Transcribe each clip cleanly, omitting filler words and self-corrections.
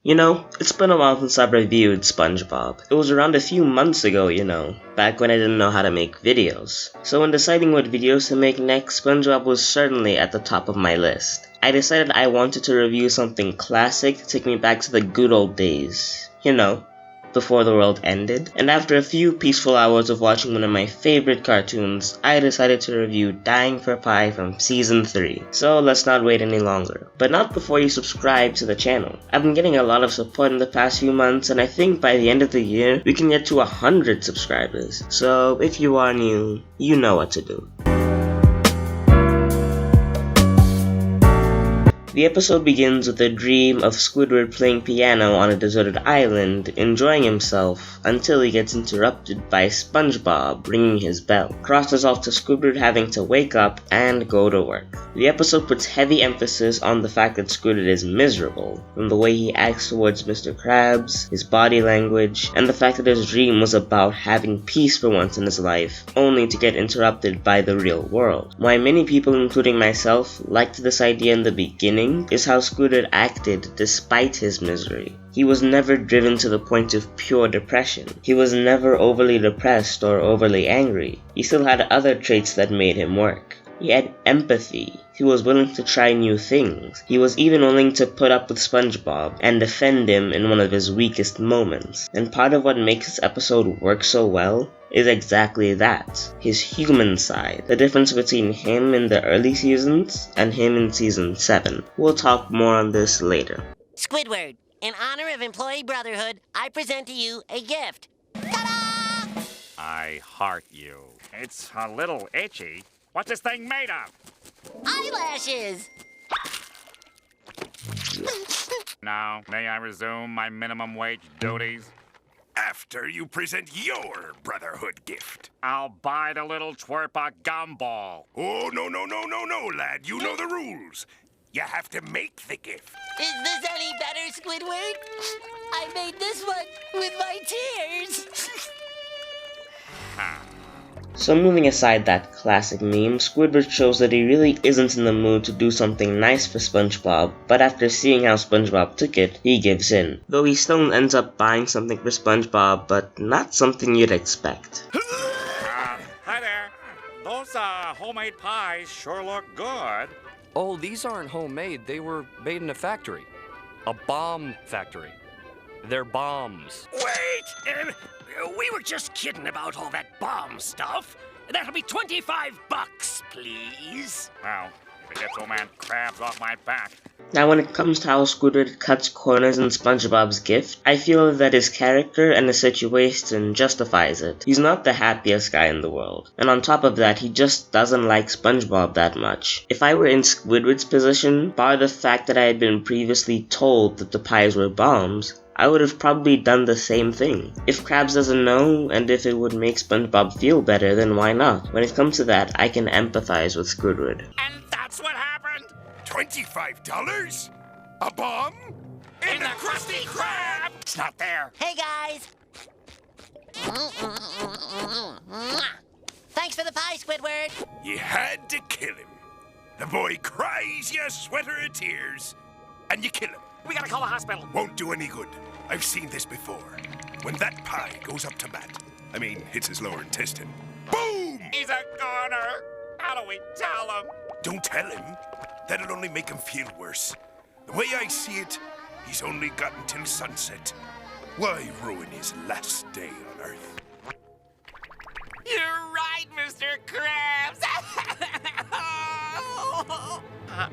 You know, it's been a while since I've reviewed Spongebob. It was around a few months ago, back when I didn't know how to make videos. So when deciding what videos to make next, Spongebob was certainly at the top of my list. I decided I wanted to review something classic to take me back to the good old days. Before the world ended. And after a few peaceful hours of watching one of my favorite cartoons, I decided to review Dying for Pie from Season 3. So let's not wait any longer. But not before you subscribe to the channel. I've been getting a lot of support in the past few months, and I think by the end of the year, we can get to 100 subscribers. So if you are new, you know what to do. The episode begins with a dream of Squidward playing piano on a deserted island, enjoying himself, until he gets interrupted by Spongebob ringing his bell. Crosses off to Squidward having to wake up and go to work. The episode puts heavy emphasis on the fact that Squidward is miserable, from the way he acts towards Mr. Krabs, his body language, and the fact that his dream was about having peace for once in his life, only to get interrupted by the real world. Why many people, including myself, liked this idea in the beginning is how Squidward acted despite his misery. He was never driven to the point of pure depression. He was never overly depressed or overly angry. He still had other traits that made him work. He had empathy. He was willing to try new things. He was even willing to put up with SpongeBob and defend him in one of his weakest moments. And part of what makes this episode work so well is exactly that, his human side, the difference between him in the early seasons and him in Season 7. We'll talk more on this later. Squidward, in honor of Employee Brotherhood, I present to you a gift. Ta-da! I heart you. It's a little itchy. What's this thing made of? Eyelashes! Now, may I resume my minimum wage duties? After you present your Brotherhood gift. I'll buy the little twerp a gumball. Oh, no, lad. You know the rules. You have to make the gift. Is this any better, Squidward? I made this one with my tears. So moving aside that classic meme, Squidward shows that he really isn't in the mood to do something nice for SpongeBob, but after seeing how SpongeBob took it, he gives in. Though he still ends up buying something for SpongeBob, but not something you'd expect. Hi there. Those homemade pies sure look good. Oh, these aren't homemade. They were made in a factory. A bomb factory. They're bombs. Wait! We were just kidding about all that bomb stuff. That'll be $25, please. Well, if it gets old man Krabs off my back. Now when it comes to how Squidward cuts corners in SpongeBob's gift, I feel that his character and the situation justifies it. He's not the happiest guy in the world. And on top of that, he just doesn't like SpongeBob that much. If I were in Squidward's position, bar the fact that I had been previously told that the pies were bombs, I would have probably done the same thing. If Krabs doesn't know, and if it would make SpongeBob feel better, then why not? When it comes to that, I can empathize with Squidward. And that's what happened? $25? A bomb? In the Krusty Krab! It's not there. Hey, guys. Thanks for the pie, Squidward. You had to kill him. The boy cries you a sweater of tears, and you kill him. We gotta call the hospital. Won't do any good. I've seen this before. When that pie goes up to Matt, hits his lower intestine, boom! He's a goner. How do we tell him? Don't tell him. That'll only make him feel worse. The way I see it, he's only got until sunset. Why ruin his last day on Earth? You're right, Mr. Krabs.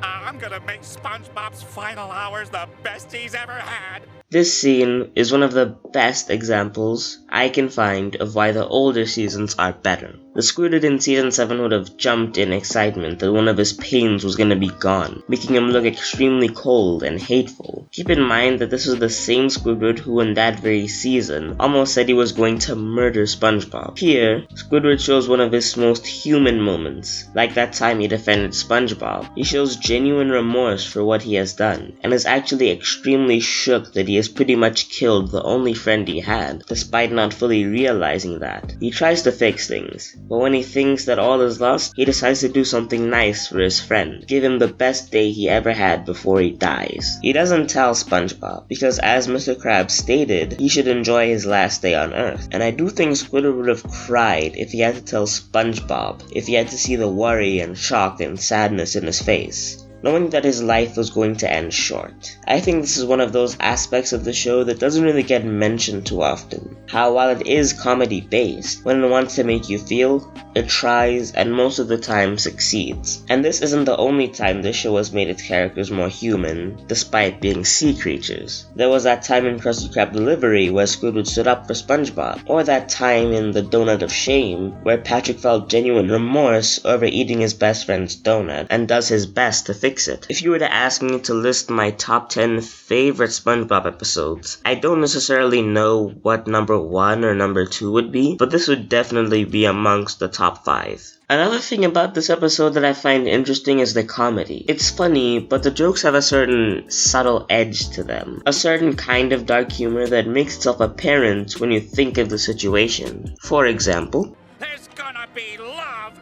I'm gonna make SpongeBob's final hours the best he's ever had. This scene is one of the best examples I can find of why the older seasons are better. The Squidward in Season 7 would have jumped in excitement that one of his pains was going to be gone, making him look extremely cold and hateful. Keep in mind that this was the same Squidward who in that very season almost said he was going to murder SpongeBob. Here, Squidward shows one of his most human moments, like that time he defended SpongeBob. He shows genuine remorse for what he has done, and is actually extremely shook that he has pretty much killed the only friend he had, despite not fully realizing that. He tries to fix things. But when he thinks that all is lost, he decides to do something nice for his friend, give him the best day he ever had before he dies. He doesn't tell Spongebob, because as Mr. Krabs stated, he should enjoy his last day on Earth. And I do think Squidward would have cried if he had to tell Spongebob, if he had to see the worry and shock and sadness in his face, knowing that his life was going to end short. I think this is one of those aspects of the show that doesn't really get mentioned too often. How while it is comedy based, when it wants to make you feel, it tries and most of the time succeeds. And this isn't the only time the show has made its characters more human, despite being sea creatures. There was that time in Krusty Krab Delivery where Squidward stood up for Spongebob, or that time in The Donut of Shame where Patrick felt genuine remorse over eating his best friend's donut and does his best to fix it. If you were to ask me to list my top 10 favorite SpongeBob episodes, I don't necessarily know what number 1 or number 2 would be, but this would definitely be amongst the top 5. Another thing about this episode that I find interesting is the comedy. It's funny, but the jokes have a certain subtle edge to them. A certain kind of dark humor that makes itself apparent when you think of the situation. For example, There's gonna be love.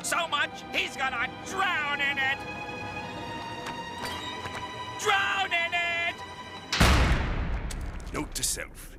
So much, he's gonna drown in it. Drown in it! Note to self.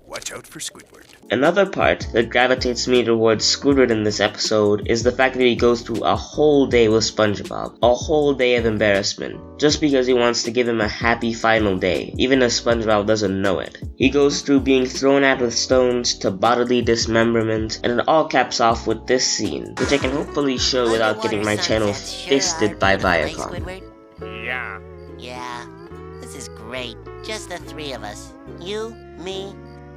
Watch out for Squidward. another part that gravitates me towards Squidward in this episode is the fact that he goes through a whole day with SpongeBob. A whole day of embarrassment. Just because he wants to give him a happy final day, even if SpongeBob doesn't know it. He goes through being thrown at with stones to bodily dismemberment, and it all caps off with this scene, which I can hopefully show without getting my channel fisted by Viacom. Yeah. Yeah, this is great. Just the three of us. You, me,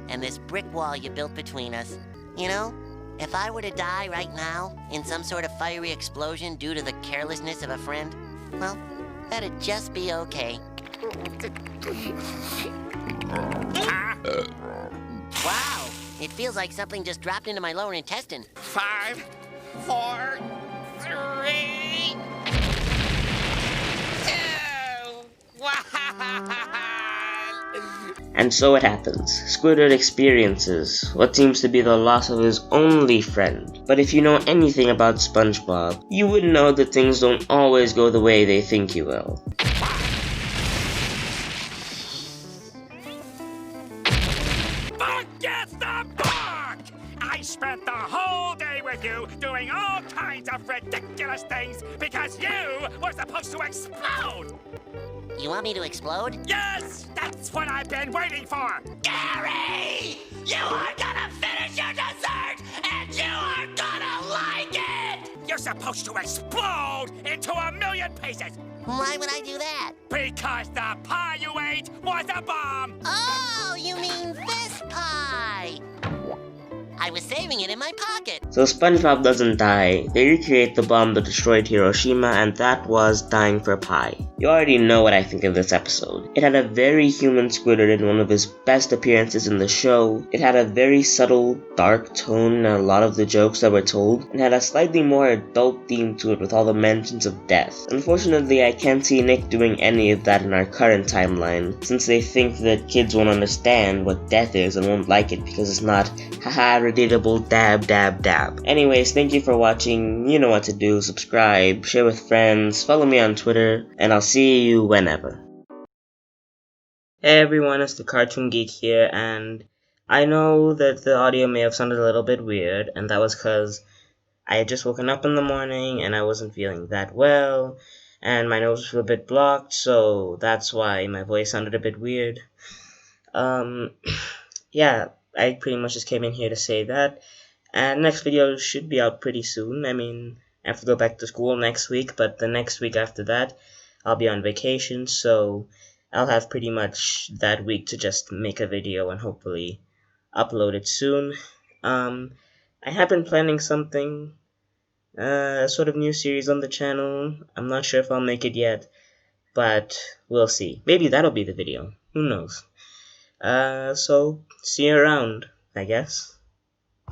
and this brick wall you built between us. You know, if I were to die right now in some sort of fiery explosion due to the carelessness of a friend, well, that'd just be okay. Wow, it feels like something just dropped into my lower intestine. 5, 4, 3, 2, 1. And so it happens. Squidward experiences what seems to be the loss of his only friend. But if you know anything about SpongeBob, you would know that things don't always go the way they think you will. Forget the book! I spent the whole day with you doing all kinds of ridiculous things because you were supposed to explode! You want me to explode? Yes! That's what I've been waiting for! Gary! You are gonna finish your dessert, and you are gonna like it! You're supposed to explode into a million pieces! Why would I do that? Because the pie you ate was a bomb! Oh, you mean this pie? I was saving it in my pocket. So SpongeBob doesn't die, they recreate the bomb that destroyed Hiroshima, and that was dying for pie. You already know what I think of this episode. It had a very human Squidward in one of his best appearances in the show. It had a very subtle, dark tone in a lot of the jokes that were told, and had a slightly more adult theme to it with all the mentions of death. Unfortunately, I can't see Nick doing any of that in our current timeline, since they think that kids won't understand what death is and won't like it because it's not haha relatable dab dab dab. Anyways, thank you for watching. You know what to do. Subscribe, share with friends, follow me on Twitter, and I'll see you whenever. Hey everyone, it's the Cartoon Geek here, and I know that the audio may have sounded a little bit weird, and that was because I had just woken up in the morning and I wasn't feeling that well, and my nose was a bit blocked, so that's why my voice sounded a bit weird. Yeah, I pretty much just came in here to say that, and next video should be out pretty soon. I mean, I have to go back to school next week, but the next week after that, I'll be on vacation, so I'll have pretty much that week to just make a video and hopefully upload it soon. I have been planning something, a sort of new series on the channel. I'm not sure if I'll make it yet, but we'll see. Maybe that'll be the video. Who knows? So, see you around, I guess.